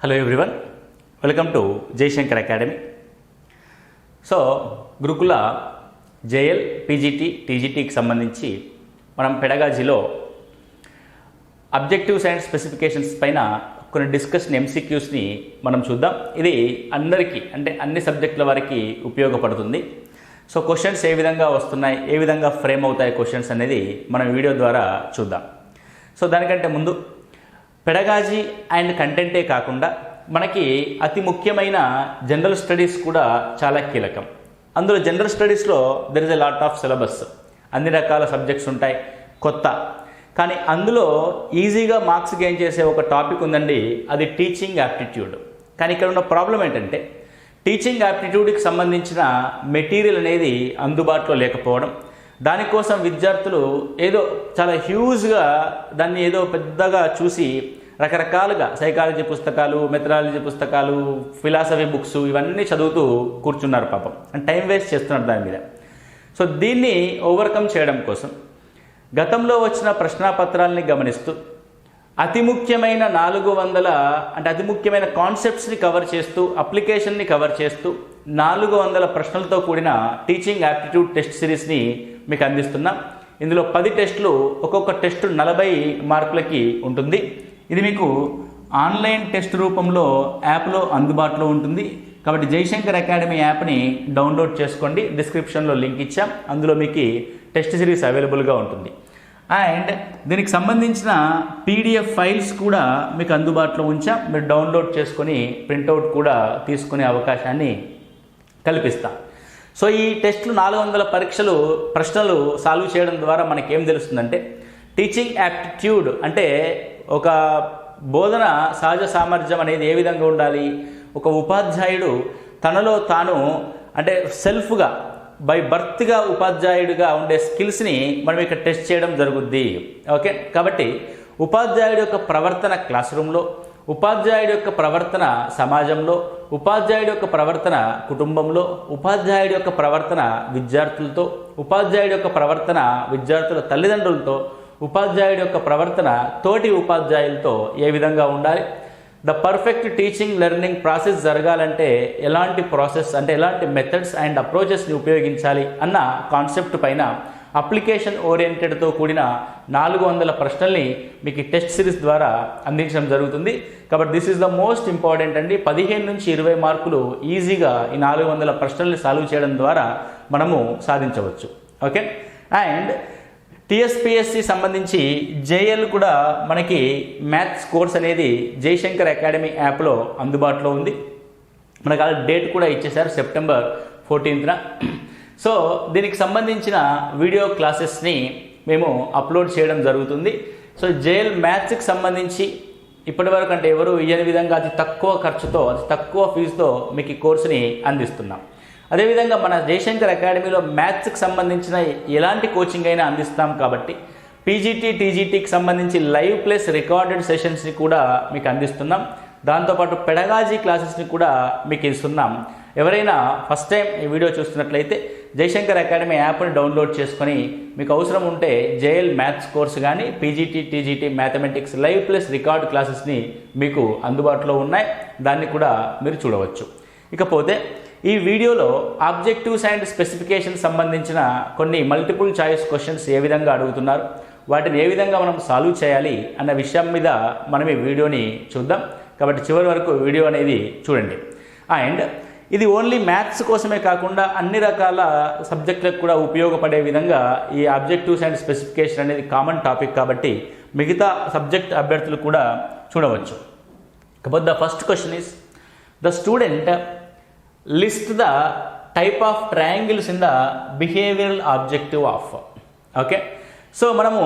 Hello everyone, welcome to Jayashankar academy. So Gurukula JL, PGT, టీజీటీకి సంబంధించి మనం పెడగాజీలో అబ్జెక్టివ్స్ అండ్ స్పెసిఫికేషన్స్ పైన కొన్ని డిస్కషన్ ఎంసీక్యూస్ని మనం చూద్దాం. ఇది అందరికీ అంటే అన్ని సబ్జెక్టుల వారికి ఉపయోగపడుతుంది. సో క్వశ్చన్స్ ఏ విధంగా వస్తున్నాయి, ఏ విధంగా ఫ్రేమ్ అవుతాయి క్వశ్చన్స్ అనేది మనం వీడియో ద్వారా చూద్దాం. సో దానికంటే ముందు పెడగాజీ అండ్ కంటెంటే కాకుండా మనకి అతి ముఖ్యమైన జనరల్ స్టడీస్ కూడా చాలా కీలకం. అందులో జనరల్ స్టడీస్లో there is a lot of syllabus, అన్ని రకాల సబ్జెక్ట్స్ ఉంటాయి కొత్త. కానీ అందులో ఈజీగా మార్క్స్ గెయిన్ చేసే ఒక టాపిక్ ఉందండి, అది టీచింగ్ యాప్టిట్యూడ్. కానీ ఇక్కడ ఉన్న ప్రాబ్లం ఏంటంటే టీచింగ్ యాప్టిట్యూడ్కి సంబంధించిన మెటీరియల్ అనేది అందుబాటులో లేకపోవడం. దానికోసం విద్యార్థులు ఏదో చాలా హ్యూజ్గా దాన్ని ఏదో పెద్దగా చూసి రకరకాలుగా సైకాలజీ పుస్తకాలు, మెథడాలజీ పుస్తకాలు, ఫిలాసఫీ బుక్స్ ఇవన్నీ చదువుతూ కూర్చున్నారు పాపం, అండ్ టైం వేస్ట్ చేస్తున్నారు దాని మీద. సో దీన్ని ఓవర్కమ్ చేయడం కోసం గతంలో వచ్చిన ప్రశ్నాపత్రాలని గమనిస్తూ అతి ముఖ్యమైన 400 అంటే అతి ముఖ్యమైన కాన్సెప్ట్స్ని కవర్ చేస్తూ, అప్లికేషన్ని కవర్ చేస్తూ 400 ప్రశ్నలతో కూడిన టీచింగ్ యాప్టిట్యూడ్ టెస్ట్ సిరీస్ని మీకు అందిస్తున్నాం. ఇందులో 10 టెస్టులు, ఒక్కొక్క టెస్ట్ 40 మార్కులకి ఉంటుంది. ఇది మీకు ఆన్లైన్ టెస్ట్ రూపంలో యాప్లో అందుబాటులో ఉంటుంది. కాబట్టి జయశంకర్ అకాడమీ యాప్ని డౌన్లోడ్ చేసుకోండి, డిస్క్రిప్షన్లో లింక్ ఇచ్చాం, అందులో మీకు టెస్ట్ సిరీస్ అవైలబుల్గా ఉంటుంది. అండ్ దీనికి సంబంధించిన పీడిఎఫ్ ఫైల్స్ కూడా మీకు అందుబాటులో ఉంచాం, మీరు డౌన్లోడ్ చేసుకొని ప్రింటౌట్ కూడా తీసుకునే అవకాశాన్ని కల్పిస్తాం. సో ఈ టెస్టులు 400 ప్రశ్నలు సాల్వ్ చేయడం ద్వారా మనకేం తెలుస్తుందంటే టీచింగ్ యాప్టిట్యూడ్ అంటే ఒక బోధన సహజ సామర్థ్యం అనేది ఏ విధంగా ఉండాలి, ఒక ఉపాధ్యాయుడు తనలో తాను అంటే సెల్ఫ్గా బై బర్త్గా ఉపాధ్యాయుడిగా ఉండే స్కిల్స్ని మనం ఇక్కడ టెస్ట్ చేయడం జరుగుద్ది. ఓకే, కాబట్టి ఉపాధ్యాయుడి యొక్క ప్రవర్తన క్లాస్ రూమ్లో, ఉపాధ్యాయుడి యొక్క ప్రవర్తన సమాజంలో, ఉపాధ్యాయుడి యొక్క ప్రవర్తన కుటుంబంలో, ఉపాధ్యాయుడి యొక్క ప్రవర్తన విద్యార్థులతో, ఉపాధ్యాయుడి యొక్క ప్రవర్తన విద్యార్థుల తల్లిదండ్రులతో, ఉపాధ్యాయుడి యొక్క ప్రవర్తన తోటి ఉపాధ్యాయులతో ఏ విధంగా ఉండాలి, the perfect teaching learning process జరగాలంటే ఎలాంటి ప్రాసెస్ అంటే ఎలాంటి మెథడ్స్ అండ్ అప్రోచెస్ని ఉపయోగించాలి అన్న కాన్సెప్ట్ పైన అప్లికేషన్ ఓరియంటెడ్తో కూడిన 400 ప్రశ్నల్ని మీకు టెస్ట్ సిరీస్ ద్వారా అందించడం జరుగుతుంది. కాబట్టి this is the most important అండి. 15 నుంచి 20 మార్కులు ఈజీగా ఈ 400 ప్రశ్నల్ని సాల్వ్ చేయడం ద్వారా మనము సాధించవచ్చు. ఓకే, అండ్ టీఎస్పీఎస్సి సంబంధించి జేఎల్ కూడా మనకి మ్యాథ్స్ కోర్స్ అనేది జయశంకర్ అకాడమీ యాప్లో అందుబాటులో ఉంది. మనకు ఆ డేట్ కూడా ఇచ్చేశారు, September 14th. సో దీనికి సంబంధించిన వీడియో క్లాసెస్ని మేము అప్లోడ్ చేయడం జరుగుతుంది. సో జేఎల్ మ్యాథ్స్కి సంబంధించి ఇప్పటివరకు అంటే ఎవరు ఇయ్యని విధంగా అతి తక్కువ ఖర్చుతో, అతి తక్కువ ఫీజుతో మీకు ఈ కోర్సుని అందిస్తున్నాం. అదేవిధంగా మన జయశంకర్ అకాడమీలో మ్యాథ్స్కి సంబంధించిన ఎలాంటి కోచింగ్ అయినా అందిస్తాం. కాబట్టి పీజీటీ, టీజీటీకి సంబంధించి లైవ్ ప్లస్ రికార్డెడ్ సెషన్స్ని కూడా మీకు అందిస్తున్నాం. దాంతోపాటు పెడగాజీ క్లాసెస్ని కూడా మీకు ఇస్తున్నాం. ఎవరైనా ఫస్ట్ టైం ఈ వీడియో చూస్తున్నట్లయితే జయశంకర్ అకాడమీ యాప్ని డౌన్లోడ్ చేసుకొని మీకు అవసరం ఉంటే జేఎల్ మ్యాథ్స్ కోర్సు కానీ, PGT, TGT mathematics live plus record క్లాసెస్ని మీకు అందుబాటులో ఉన్నాయి, దాన్ని కూడా మీరు చూడవచ్చు. ఇకపోతే ఈ వీడియోలో ఆబ్జెక్టివ్స్ అండ్ స్పెసిఫికేషన్ సంబంధించిన కొన్ని మల్టిపుల్ చాయిస్ క్వశ్చన్స్ ఏ విధంగా అడుగుతున్నారు, వాటిని ఏ విధంగా మనం సాల్వ్ చేయాలి అన్న విషయం మీద మనం ఈ వీడియోని చూద్దాం. కాబట్టి చివరి వరకు వీడియో అనేది చూడండి. అండ్ ఇది ఓన్లీ మ్యాథ్స్ కోసమే కాకుండా అన్ని రకాల సబ్జెక్టులకు కూడా ఉపయోగపడే విధంగా ఈ ఆబ్జెక్టివ్స్ అండ్ స్పెసిఫికేషన్ అనేది కామన్ టాపిక్ కాబట్టి మిగతా సబ్జెక్ట్ అభ్యర్థులు కూడా చూడవచ్చు. కాబట్టి the first question is the student list the type of triangles in the behavioural objective of. Okay, so మనము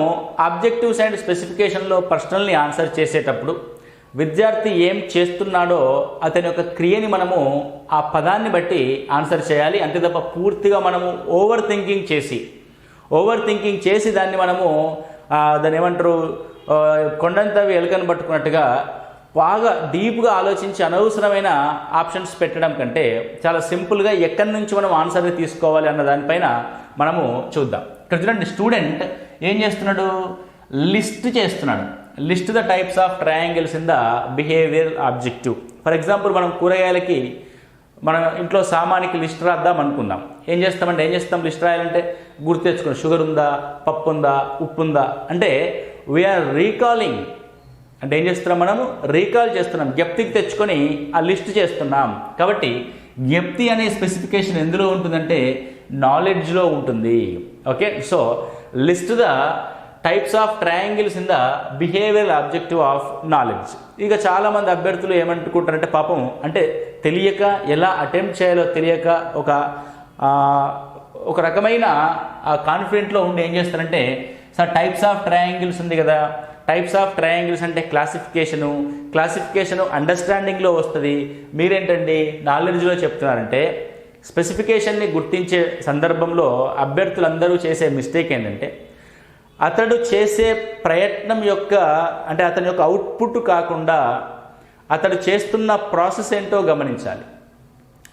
ఆబ్జెక్టివ్స్ అండ్ స్పెసిఫికేషన్లో ప్రశ్నల్ని ఆన్సర్ చేసేటప్పుడు విద్యార్థి ఏం చేస్తున్నాడో అతని యొక్క క్రియని మనము ఆ పదాన్ని బట్టి ఆన్సర్ చేయాలి. అంతే తప్ప పూర్తిగా మనము ఓవర్ థింకింగ్ చేసి దాన్ని మనము దాన్ని ఏమంటారు, కొండంతవి ఎలుకను పట్టుకున్నట్టుగా బాగా డీప్గా ఆలోచించి అనవసరమైన ఆప్షన్స్ పెట్టడం కంటే చాలా సింపుల్గా ఎక్కడి నుంచి మనం ఆన్సర్ని తీసుకోవాలి అన్న దానిపైన మనము చూద్దాం. ఇక్కడ చూడండి, స్టూడెంట్ ఏం చేస్తున్నాడు, లిస్ట్ చేస్తున్నాడు. List the types of triangles in the behavioural objective. For example మనం కూరగాయలకి మన ఇంట్లో సామానికి లిస్ట్ రాద్దాం అనుకుందాం. ఏం చేస్తాం లిస్ట్ రాయాలంటే గుర్తు తెచ్చుకుని షుగర్ ఉందా, పప్పు ఉందా, ఉప్పు ఉందా అంటే వీఆర్ రీకాలింగ్. అంటే ఏం చేస్తున్నాం, మనము రీకాల్ చేస్తున్నాం, జ్ఞప్తికి తెచ్చుకొని ఆ లిస్ట్ చేస్తున్నాం. కాబట్టి జ్ఞప్తి అనే స్పెసిఫికేషన్ ఎందులో ఉంటుందంటే నాలెడ్జ్లో ఉంటుంది. Okay, so list the types of triangles in the behavioural objective of knowledge. ఇక చాలామంది అభ్యర్థులు ఏమనుకుంటారంటే పాపం అంటే తెలియక ఎలా అటెంప్ట్ చేయాలో తెలియక ఒక రకమైన కాన్ఫిడెంట్లో ఉండి ఏం చేస్తారంటే సార్ టైప్స్ ఆఫ్ ట్రయాంగిల్స్ ఉంది కదా, టైప్స్ ఆఫ్ ట్రయాంగిల్స్ అంటే క్లాసిఫికేషను అండర్స్టాండింగ్లో వస్తుంది, మీరేంటండి నాలెడ్జ్లో చెప్తున్నారంటే స్పెసిఫికేషన్ని గుర్తించే సందర్భంలో అభ్యర్థులందరూ చేసే మిస్టేక్ ఏంటంటే అతడు చేసే ప్రయత్నం యొక్క అంటే అతని యొక్క అవుట్పుట్ కాకుండా అతడు చేస్తున్న ప్రాసెస్ ఏంటో గమనించాలి,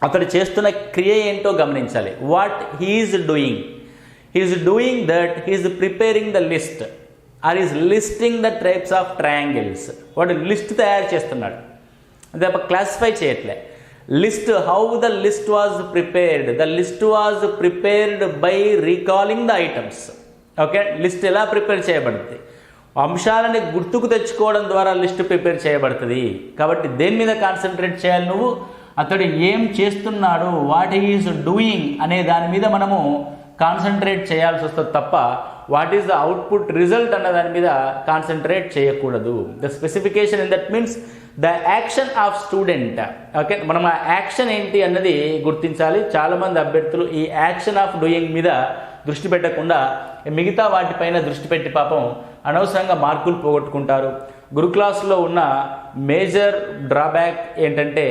అతడు చేస్తున్న క్రియ ఏంటో గమనించాలి. What he's doing that he's preparing the list or is listing the types of triangles. వాడు లిస్ట్ తయారు చేస్తున్నాడు, అదే క్లాసిఫై చేయట్లే. List, how the list was prepared, the list was prepared by recalling the items. Okay, list ఎలా prepare చేయబడుతుంది, అంశాలని గుర్తుకు తెచ్చుకోవడం ద్వారా లిస్ట్ ప్రిపేర్ చేయబడుతుంది. కాబట్టి దేని మీద కాన్సన్ట్రేట్ చేయాలి నువ్వు, అతడు ఏం చేస్తున్నాడు, వాట్ ఈజ్ డూయింగ్ అనే దాని మీద మనము కాన్సన్ట్రేట్ చేయాల్సి వస్తుంది తప్ప what is the output result అన్న దాని మీద కాన్సన్ట్రేట్ చేయకూడదు. The specification in that means the action of student. Okay, మనం ఆ యాక్షన్ ఏంటి అన్నది గుర్తించాలి. చాలామంది అభ్యర్థులు ఈ యాక్షన్ ఆఫ్ డూయింగ్ మీద దృష్టి పెట్టకుండా మిగతా వాటిపైన దృష్టి పెట్టి పాపం అనవసరంగా మార్కులు పోగొట్టుకుంటారు. గురు క్లాసులో ఉన్న మేజర్ డ్రాబ్యాక్ ఏంటంటే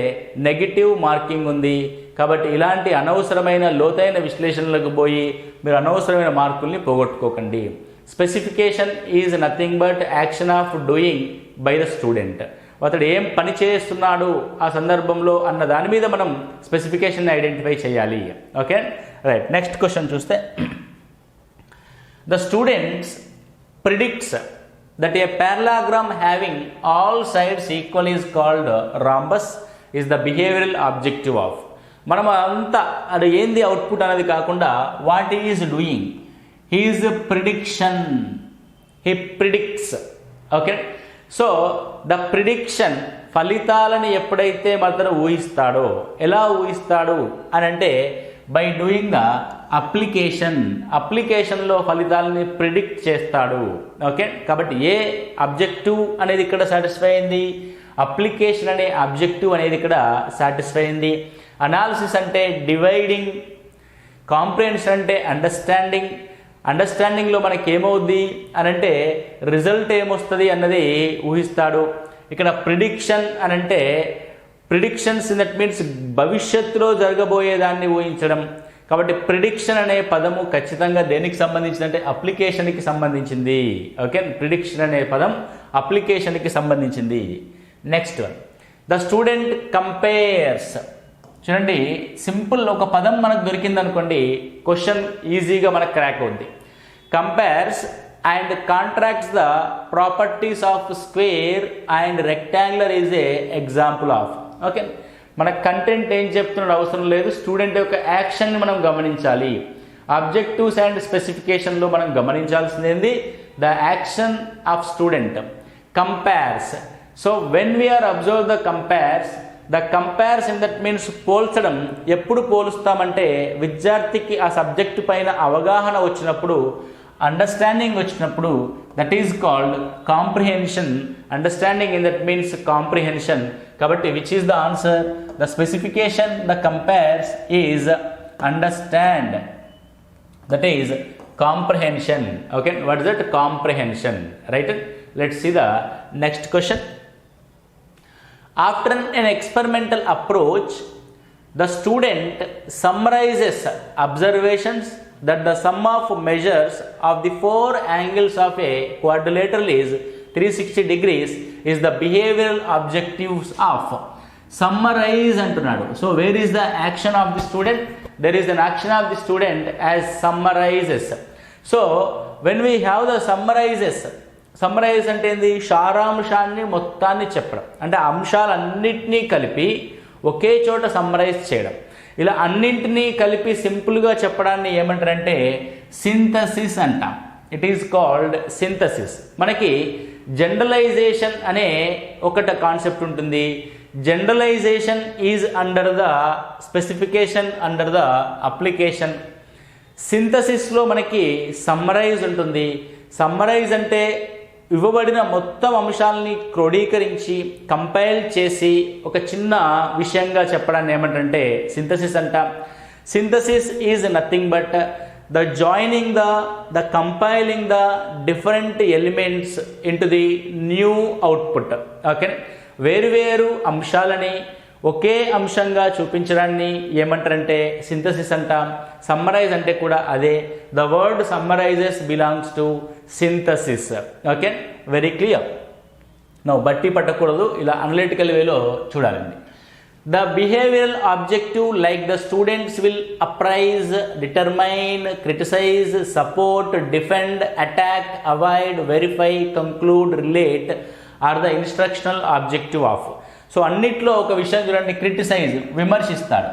నెగిటివ్ మార్కింగ్ ఉంది. కాబట్టి ఇలాంటి అనవసరమైన లోతైన విశ్లేషణలకు పోయి మీరు అనవసరమైన మార్కుల్ని పోగొట్టుకోకండి. Specification is nothing but action of doing by the student. అతడు ఏం పని చేస్తున్నాడు ఆ సందర్భంలో అన్న దాని మీద మనం స్పెసిఫికేషన్ ఐడెంటిఫై చేయాలి. Okay, right. నెక్స్ట్ క్వశ్చన్ చూస్తే the students predicts that a parallelogram having all sides equal is called rhombus is the behavioral objective of. మనం అంతా అది ఏంది అవుట్పుట్ అనేది కాకుండా what is doing, he is prediction, he predicts. Okay, so the prediction ఫలితాలను ఎప్పుడైతే అతను ఊహిస్తాడో, ఎలా ఊహిస్తాడు అని అంటే బై డూయింగ్ ద అప్లికేషన్లో ఫలితాలని ప్రిడిక్ట్ చేస్తాడు. ఓకే, కాబట్టి ఏ అబ్జెక్టివ్ అనేది ఇక్కడ సాటిస్ఫై అయింది, అప్లికేషన్ అనే అబ్జెక్టివ్ అనేది ఇక్కడ సాటిస్ఫై అయింది. అనాలిసిస్ అంటే డివైడింగ్, కాంప్రిహెన్షన్ అంటే అండర్స్టాండింగ్లో మనకి ఏమవుద్ది అని అంటే రిజల్ట్ ఏమొస్తుంది అన్నది ఊహిస్తాడు. ఇక్కడ ప్రిడిక్షన్ అని అంటే ప్రిడిక్షన్స్ ఇన్ దట్ మీన్స్ భవిష్యత్తులో జరగబోయేదాన్ని ఊహించడం. కాబట్టి ప్రిడిక్షన్ అనే పదము ఖచ్చితంగా దేనికి సంబంధించిందంటే అప్లికేషన్కి సంబంధించింది. ఓకే, ప్రిడిక్షన్ అనే పదం అప్లికేషన్కి సంబంధించింది. Next one, the student compares. చూడండి, సింపుల్ ఒక పదం మనకు దొరికింది అనుకోండి, క్వశ్చన్ ఈజీగా మనకు క్రాక్ అవుద్ది. Compares and contracts the properties of square and rectangular is a example of. Okay, మన కంటెంట్ ఏం చెప్తున్నాడు అవసరం లేదు, స్టూడెంట్ యొక్క యాక్షన్ని మనం గమనించాలి. ఆబ్జెక్టివ్స్ అండ్ స్పెసిఫికేషన్లో మనం గమనించాల్సింది ఏంది, the action of student compares. So when we are observe the compares in that means పోల్చడం. ఎప్పుడు పోలుస్తామంటే విద్యార్థికి ఆ సబ్జెక్టు పైన అవగాహన వచ్చినప్పుడు, అండర్స్టాండింగ్ వచ్చినప్పుడు, that is called comprehension. Understanding in that means comprehension. కాబట్టి which is the answer, the specification the compares is understand, that is comprehension. Okay, what is that, comprehension, right. Let's see the next question. After an experimental approach, the student summarizes observations that the sum of measures of the four angles of a quadrilateral is 360 degrees is the behavioral objectives of. Summarize antunadu. So where is the action of the student? There is an action of the student as summarizes. So when we have the summarise అంటే ఏంది? సారాంశాన్ని మొత్తాన్ని చెప్పడం, అంటే అంశాలన్నింటినీ కలిపి ఒకే చోట summarise చేయడం. ఇలా అన్నింటినీ కలిపి సింపుల్గా చెప్పడాన్ని ఏమంటారంటే సింథసిస్ అంటాం. It is called synthesis. మనకి జనరలైజేషన్ అనే ఒకటి కాన్సెప్ట్ ఉంటుంది. Generalization is under the specification under the application. సింథసిస్లో మనకి సమ్మరైజ్ ఉంటుంది. సమ్మరైజ్ అంటే ఇవ్వబడిన మొత్తం అంశాలని క్రోడీకరించి కంపైల్ చేసి ఒక చిన్న విషయంగా చెప్పడాన్ని ఏమంటే సింథసిస్ అంటాం. Synthesis is nothing but the joining the compiling the different elements into the new output. Okay, వేరు అంశాలని ఒకే అంశంగా చూపించడాన్ని ఏమంటారంటే సింథసిస్ అంటాం. సమ్మరైజ్ అంటే కూడా అదే. The word summarises belongs to synthesis. Okay, very clear. No బట్టి పట్టకూడదు, ఇలా అనలిటికల్ వేలో చూడాలండి. The behavioral objective, like the students will appraise, determine, criticize, support, defend, attack, avoid, verify, conclude, relate, are the instructional objective of. So అన్నిట్లో ఒక విషయం చూడండి, criticise విమర్శిస్తాడు.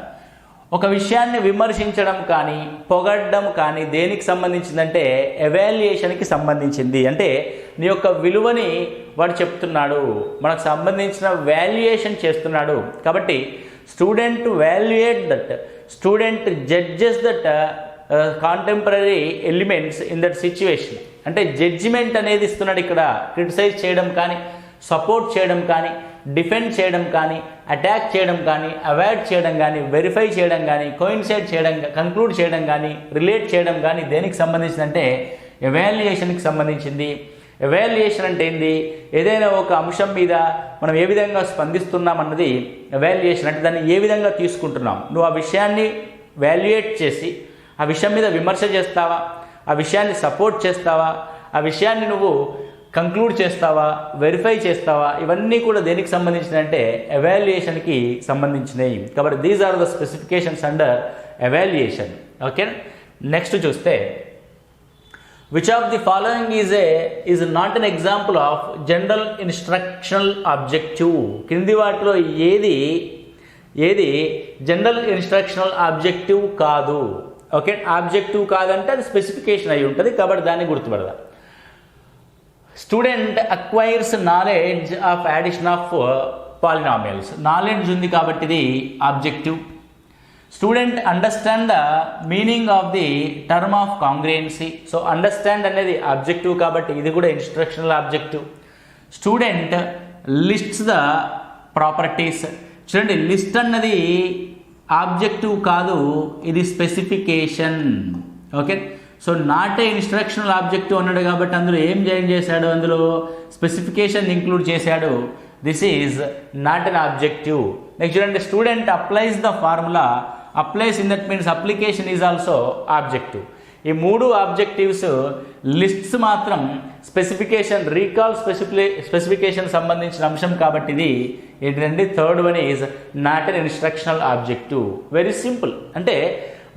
ఒక విషయాన్ని విమర్శించడం కానీ పొగడ్డం కానీ దేనికి సంబంధించిందంటే ఎవాల్యుయేషన్కి సంబంధించింది. అంటే నీ యొక్క విలువని వాడు చెప్తున్నాడు, మనకు సంబంధించిన వాల్యుయేషన్ చేస్తున్నాడు. కాబట్టి student valuate that, student judges that contemporary elements in that situation. అంటే జడ్జిమెంట్ అనేది ఇస్తున్నాడు ఇక్కడ. క్రిటిసైజ్ చేయడం కానీ, సపోర్ట్ చేయడం కానీ, డిఫెండ్ చేయడం కానీ, అటాక్ చేయడం కానీ, అవాయిడ్ చేయడం కానీ, వెరిఫై చేయడం కానీ, కోయిన్సైడ్ చేయడం, కంక్లూడ్ చేయడం కానీ, రిలేట్ చేయడం కానీ దేనికి సంబంధించిందంటే ఎవాల్యుయేషన్కి సంబంధించింది. ఎవాల్యుయేషన్ అంటే ఏంది? ఏదైనా ఒక అంశం మీద మనం ఏ విధంగా స్పందిస్తున్నాం అన్నది ఎవాల్యుయేషన్. అంటే దాన్ని ఏ విధంగా తీసుకుంటున్నాం. నువ్వు ఆ విషయాన్ని వాల్యుయేట్ చేసి ఆ విషయం మీద విమర్శ చేస్తావా, ఆ విషయాన్ని సపోర్ట్ చేస్తావా, ఆ విషయాన్ని నువ్వు కంక్లూడ్ చేస్తావా, వెరిఫై చేస్తావా, ఇవన్నీ కూడా దేనికి సంబంధించినంటే ఎవాల్యుయేషన్కి సంబంధించినవి. కాబట్టి these are the specifications under evaluation. Okay, next చూస్తే which of the following is not an example of general instructional objective. కింది వాటిలో ఏది జనరల్ ఇన్స్ట్రక్షనల్ ఆబ్జెక్టివ్ కాదు. ఓకే, ఆబ్జెక్టివ్ కాదంటే అది స్పెసిఫికేషన్ అయి ఉంటుంది, కాబట్టి దాన్ని గుర్తుపడదాం. Student acquires knowledge of addition of polynomials. Knowledge ఉంది కాబట్టి ఇది objective. Student understand the meaning of the term of congruency. So understand అనేది ఆబ్జెక్టివ్ కాబట్టి ఇది కూడా instructional objective. Student lists the properties. చూడండి, లిస్ట్ అన్నది ఆబ్జెక్టివ్ కాదు, ఇది specification. Okay, so not a instructional objective అన్నాడు కాబట్టి అందులో ఏం జాయిన్ చేశాడు, అందులో స్పెసిఫికేషన్ ఇంక్లూడ్ చేశాడు. This is not an objective. Next చూడండి, student applies the formula. Applies in that means application is also objective. ఈ మూడు ఆబ్జెక్టివ్స్. లిస్ట్స్ మాత్రం స్పెసిఫికేషన్, రీకాల్ స్పెసిఫికేషన్ సంబంధించిన అంశం కాబట్టి ఇది ఏంటంటే third one is not an instructional objective. Very simple. అంటే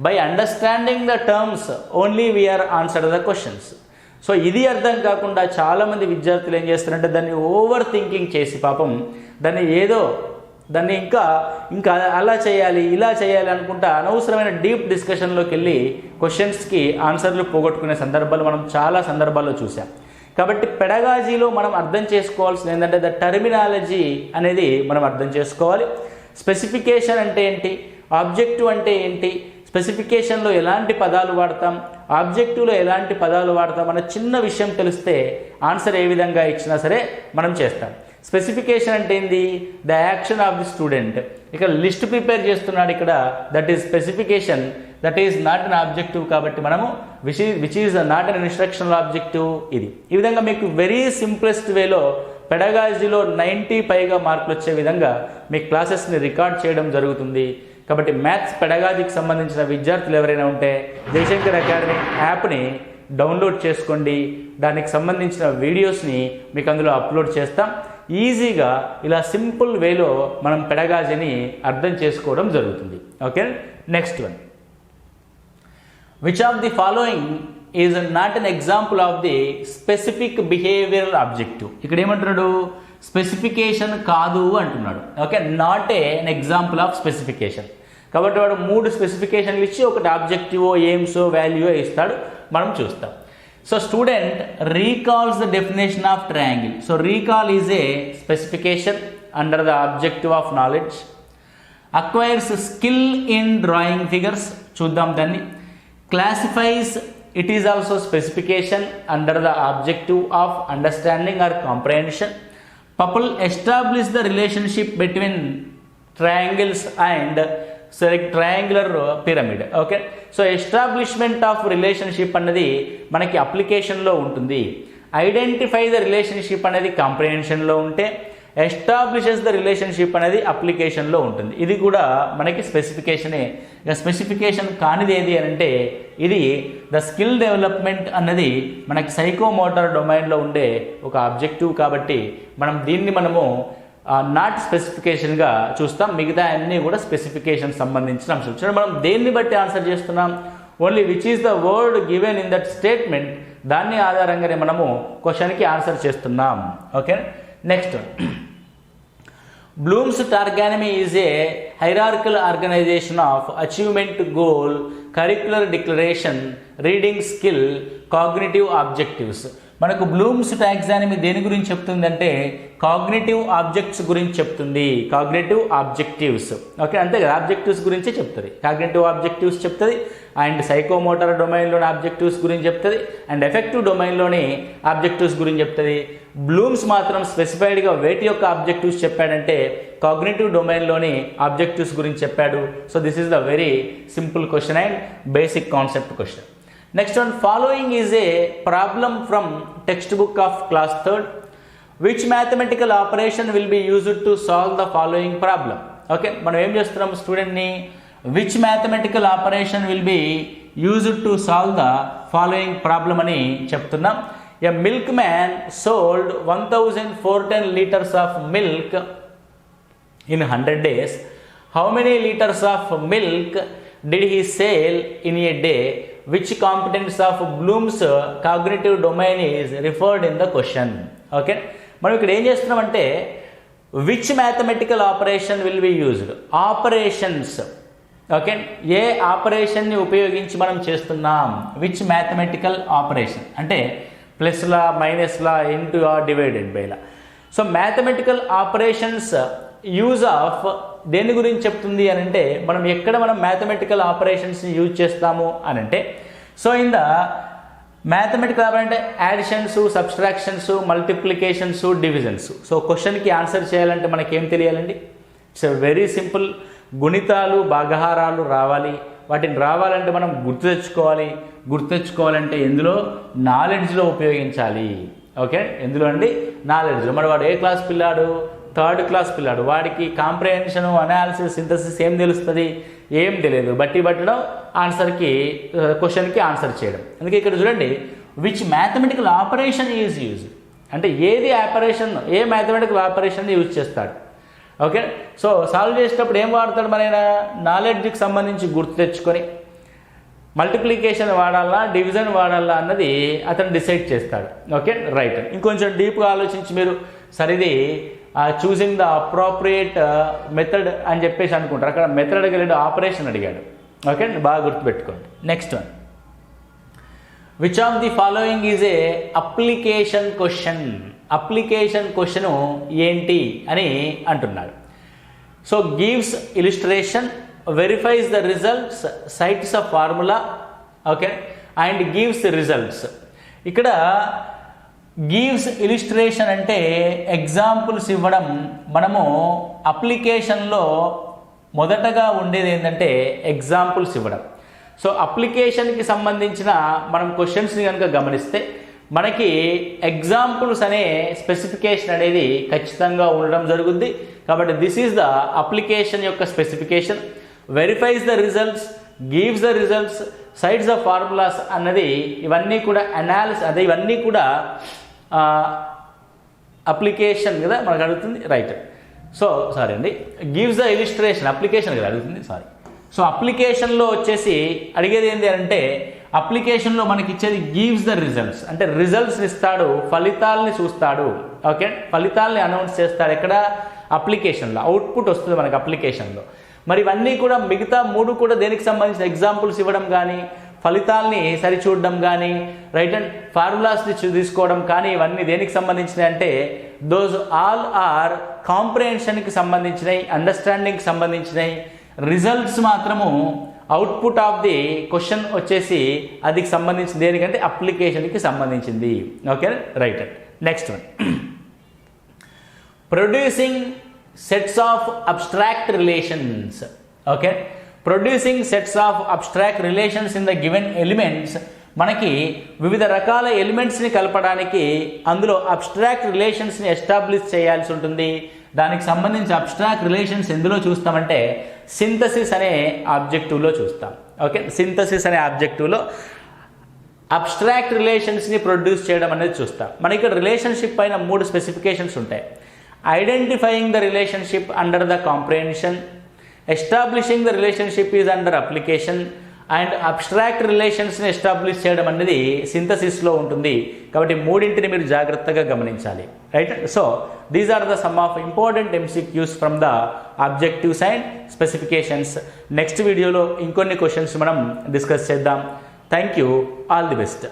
by understanding the terms only we are answer the questions. So ఇది అర్థం కాకుండా చాలామంది విద్యార్థులు ఏం చేస్తారంటే దాన్ని ఓవర్ థింకింగ్ చేసి పాపం దాన్ని ఇంకా అలా చేయాలి ఇలా చేయాలి అనుకుంటా అనవసరమైన డీప్ డిస్కషన్లోకి వెళ్ళి క్వశ్చన్స్కి ఆన్సర్లు పోగొట్టుకునే సందర్భాలు మనం చాలా సందర్భాల్లో చూసాం. కాబట్టి పెడగాజీలో మనం అర్థం చేసుకోవాల్సింది ఏంటంటే ద టర్మినాలజీ అనేది మనం అర్థం చేసుకోవాలి. స్పెసిఫికేషన్ అంటే ఏంటి, ఆబ్జెక్టివ్ అంటే ఏంటి, స్పెసిఫికేషన్లో ఎలాంటి పదాలు వాడతాం, ఆబ్జెక్టివ్లో ఎలాంటి పదాలు వాడతాం అన్న చిన్న విషయం తెలిస్తే ఆన్సర్ ఏ విధంగా ఇచ్చినా సరే మనం చేస్తాం. స్పెసిఫికేషన్ అంటే ఏంది, the action of the student. ఇక్కడ లిస్ట్ ప్రిపేర్ చేస్తున్నాడు, ఇక్కడ that is specification, that is not an objective. కాబట్టి మనము which is not an instructional objective. ఇది ఈ విధంగా మీకు వెరీ సింప్లెస్ట్ వేలో పెడగాజీలో 90 పైగా మార్కులు వచ్చే విధంగా మీ క్లాసెస్ని రికార్డ్ చేయడం జరుగుతుంది. కాబట్టి మ్యాథ్స్ పెడగాజీకి సంబంధించిన విద్యార్థులు ఎవరైనా ఉంటే జయశంకర్ అకాడమీ యాప్ని డౌన్లోడ్ చేసుకోండి. దానికి సంబంధించిన వీడియోస్ని మీకు అందులో అప్లోడ్ చేస్తాం. ఈజీగా ఇలా సింపుల్ వేలో మనం పెడగాజీని అర్థం చేసుకోవడం జరుగుతుంది. Okay, next one. Which of the following is not an example of the specific behavioural objective. ఇక్కడ ఏమంటున్నాడు, స్పెసిఫికేషన్ కాదు అంటున్నాడు. Okay, not an example of specification. కాబట్టి వాడు 3 స్పెసిఫికేషన్లు ఇచ్చి ఒకటి ఆబ్జెక్టివో ఎయిమ్సో వాల్యూయో ఇస్తాడు, మనం చూస్తాం. So student recalls the definition of triangle. So recall is a specification under the objective of knowledge. Acquires skill in drawing figures, చూద్దాం దాన్ని. Classifies, it is also specification under the objective of understanding or comprehension. Pupil establish the relationship between triangles and triangular pyramid. Okay, so establishment of relationship అన్నది మనకి అప్లికేషన్లో ఉంటుంది. Identify the relationship అనేది కాంప్రహెన్షన్లో ఉంటే, establishes the relationship అనేది అప్లికేషన్లో ఉంటుంది. ఇది కూడా మనకి స్పెసిఫికేషనే. ఇక స్పెసిఫికేషన్ కానిది ఏది అని అంటే, ఇది ద స్కిల్ డెవలప్మెంట్ అన్నది మనకి సైకోమోటర్ డొమైన్లో ఉండే ఒక ఆబ్జెక్టివ్. కాబట్టి మనము నాట్ స్పెసిఫికేషన్గా చూస్తాం. మిగతా అన్నీ కూడా స్పెసిఫికేషన్ సంబంధించిన అంశాలు. చూడండి, మనం దేన్ని బట్టి ఆన్సర్ చేస్తున్నాం, only which is the word given in that statement, దాన్ని ఆధారంగానే మనము క్వశ్చన్కి ఆన్సర్ చేస్తున్నాం. Okay, next, Bloom's taxonomy is a hierarchical organization of achievement goal, curricular declaration, reading skill, cognitive objectives. మనకు బ్లూమ్స్ టాక్సానమీ దేని గురించి చెప్తుంది అంటే, కాగ్నిటివ్ ఆబ్జెక్ట్స్ గురించి చెప్తుంది. Cognitive objectives. ఓకే, అంతే కదా, ఆబ్జెక్టివ్స్ గురించి చెప్తుంది. కాగ్నిటివ్ ఆబ్జెక్టివ్స్ చెప్తుంది, అండ్ సైకోమోటర్ డొమైన్లోని ఆబ్జెక్టివ్స్ గురించి చెప్తుంది, అండ్ ఎఫెక్టివ్ డొమైన్లోని ఆబ్జెక్టివ్స్ గురించి చెప్తుంది. బ్లూమ్స్ మాత్రం స్పెసిఫైడ్గా వేటి యొక్క ఆబ్జెక్టివ్స్ చెప్పాడంటే, కాగ్నిటివ్ డొమైన్లోని ఆబ్జెక్టివ్స్ గురించి చెప్పాడు. So this is the very simple question and basic concept question. Next one, following is a problem from textbook of class 3rd. Which mathematical operation will be used to solve the following problem? Okay, మనం ఏం చేస్తున్నాం స్టూడెంట్ని, which mathematical operation will be used to solve the following problem అని చెప్తున్నాం. A milkman sold 1410 liters of milk in 100 days. How many liters of milk did he sell in a day? Which competence of Bloom's cognitive domain is referred in the question? Okay, మనం ఇక్కడ ఏం చేస్తున్నామంటే, which mathematical operation will be used, operations. Okay, ఏ ఆపరేషన్ని ఉపయోగించి మనం చేస్తున్నాం, which mathematical operation అంటే ప్లస్లా, మైనస్లా, ఇంటూ ఆర్ డివైడెడ్ బైలా. So mathematical operations use of దేని గురించి చెప్తుంది అని అంటే, మనం ఎక్కడ మ్యాథమెటికల్ ఆపరేషన్స్ని యూజ్ చేస్తాము అని అంటే, సో ఇన్ ద మ్యాథమెటికల్ అంటే యాడిషన్స్, సబ్స్ట్రాక్షన్స్, మల్టిప్లికేషన్స్, డివిజన్స్. సో క్వశ్చన్కి ఆన్సర్ చేయాలంటే మనకి ఏం తెలియాలండి, ఇట్స్ వెరీ సింపుల్. గుణితాలు, భాగహారాలు రావాలి. వాటిని రావాలంటే మనం గుర్తు తెచ్చుకోవాలంటే ఎందులో, నాలెడ్జ్లో ఉపయోగించాలి. ఓకే, ఎందులో అండి, నాలెడ్జ్లో. మరి వాడు ఏ క్లాస్ పిల్లాడు, 3rd క్లాస్ పిల్లాడు, వాడికి కాంప్రహెన్షను, అనాలిసిస్, సింథసిస్ ఏం తెలుస్తుంది, ఏం తెలియదు. బట్టి పట్టడం, క్వశ్చన్కి ఆన్సర్ చేయడం. అందుకే ఇక్కడ చూడండి, which mathematical operation is use అంటే ఏది ఆపరేషన్, ఏ మ్యాథమెటికల్ ఆపరేషన్ యూజ్ చేస్తాడు. ఓకే, సో సాల్వ్ చేసేటప్పుడు ఏం వాడతాడు, మన నాలెడ్జ్కి సంబంధించి గుర్తు తెచ్చుకొని మల్టిప్లికేషన్ వాడాలా, డివిజన్ వాడాలా అన్నది అతను డిసైడ్ చేస్తాడు. Okay, right. ఇంకొంచెం డీప్గా ఆలోచించి మీరు సరిది చూసింగ్ ద అప్రోప్రియేట్ మెథడ్ అని చెప్పేసి అనుకుంటారు. అక్కడ మెథడ్ అడిగాడు, ఆపరేషన్ అడిగాడు. ఓకే, బాగా గుర్తుపెట్టుకోండి. Next one, which of the following is a application question. Application question ఏంటి అని అంటున్నాడు. So gives illustration, verifies the results, cites a formula. Okay, and gives results. ఇక్కడ గివ్స్ ఇలిస్ట్రేషన్ అంటే ఎగ్జాంపుల్స్ ఇవ్వడం. మనము అప్లికేషన్లో మొదటగా ఉండేది ఏంటంటే ఎగ్జాంపుల్స్ ఇవ్వడం. సో అప్లికేషన్కి సంబంధించిన మనం క్వశ్చన్స్ని కనుక గమనిస్తే మనకి ఎగ్జాంపుల్స్ అనే స్పెసిఫికేషన్ అనేది ఖచ్చితంగా ఉండడం జరుగుద్ది. కాబట్టి దిస్ ఈజ్ ద అప్లికేషన్ యొక్క specification. Verifies the results, gives the results, sides the formulas అన్నది ఇవన్నీ కూడా ఇవన్నీ కూడా అప్లికేషన్ కదా మనకు అడుగుతుంది. రైట్. సో సారీ అండి, గివ్స్ ద ఇలిస్ట్రేషన్ అప్లికేషన్ కదా అడుగుతుంది, సారీ. సో అప్లికేషన్లో వచ్చేసి అడిగేది ఏంటి అంటే అప్లికేషన్లో మనకి ఇచ్చేది గివ్స్ ద రిజల్ట్స్, అంటే రిజల్ట్స్ ఇస్తాడు, ఫలితాలని చూస్తాడు. ఓకే, ఫలితాలని అనౌన్స్ చేస్తాడు. ఎక్కడ? అప్లికేషన్లో అవుట్పుట్ వస్తుంది మనకి అప్లికేషన్లో. మరి ఇవన్నీ కూడా మిగతా 3 కూడా దేనికి సంబంధించిన ఎగ్జాంపుల్స్ ఇవ్వడం కానీ, ఫలితాలని సరిచూడడం కానీ, రైట్ అండ్ ఫార్ములాస్ని తీసుకోవడం కానీ, ఇవన్నీ దేనికి సంబంధించినవి అంటే దోస్ ఆల్ ఆర్ కాంప్రిహెన్షన్కి సంబంధించినవి, అండర్స్టాండింగ్కి సంబంధించినవి. రిజల్ట్స్ మాత్రము అవుట్పుట్ ఆఫ్ ది క్వశ్చన్ వచ్చేసి అది సంబంధించింది దేనికంటే అప్లికేషన్కి సంబంధించింది. Okay, right and next one, producing sets of abstract relations. Okay, producing sets of abstract relations in the given elements. మనకి వివిధ రకాల ఎలిమెంట్స్ని కలపడానికి అందులో అబ్స్ట్రాక్ట్ రిలేషన్స్ని ఎస్టాబ్లిష్ చేయాల్సి ఉంటుంది. దానికి సంబంధించి అబ్స్ట్రాక్ట్ రిలేషన్స్ ఎందులో చూస్తామంటే సింథసిస్ అనే ఆబ్జెక్టివ్లో చూస్తాం. ఓకే, సింథసిస్ అనే ఆబ్జెక్టివ్లో అబ్స్ట్రాక్ట్ రిలేషన్స్ని ప్రొడ్యూస్ చేయడం అనేది చూస్తాం. మనకి ఇక్కడ రిలేషన్షిప్ పైన 3 స్పెసిఫికేషన్స్ ఉంటాయి. Identifying the relationship under the comprehension, establishing the relationship is under application, and abstract రిలేషన్స్ని ఎస్టాబ్లిష్ చేయడం అనేది సింథసిస్లో ఉంటుంది. కాబట్టి 3ంటిని మీరు జాగ్రత్తగా గమనించాలి. Right, so these are the some of important MCQs from the objectives and specifications. Next వీడియోలో ఇంకొన్ని క్వశ్చన్స్ మనం డిస్కస్ చేద్దాం. Thank you, all the best.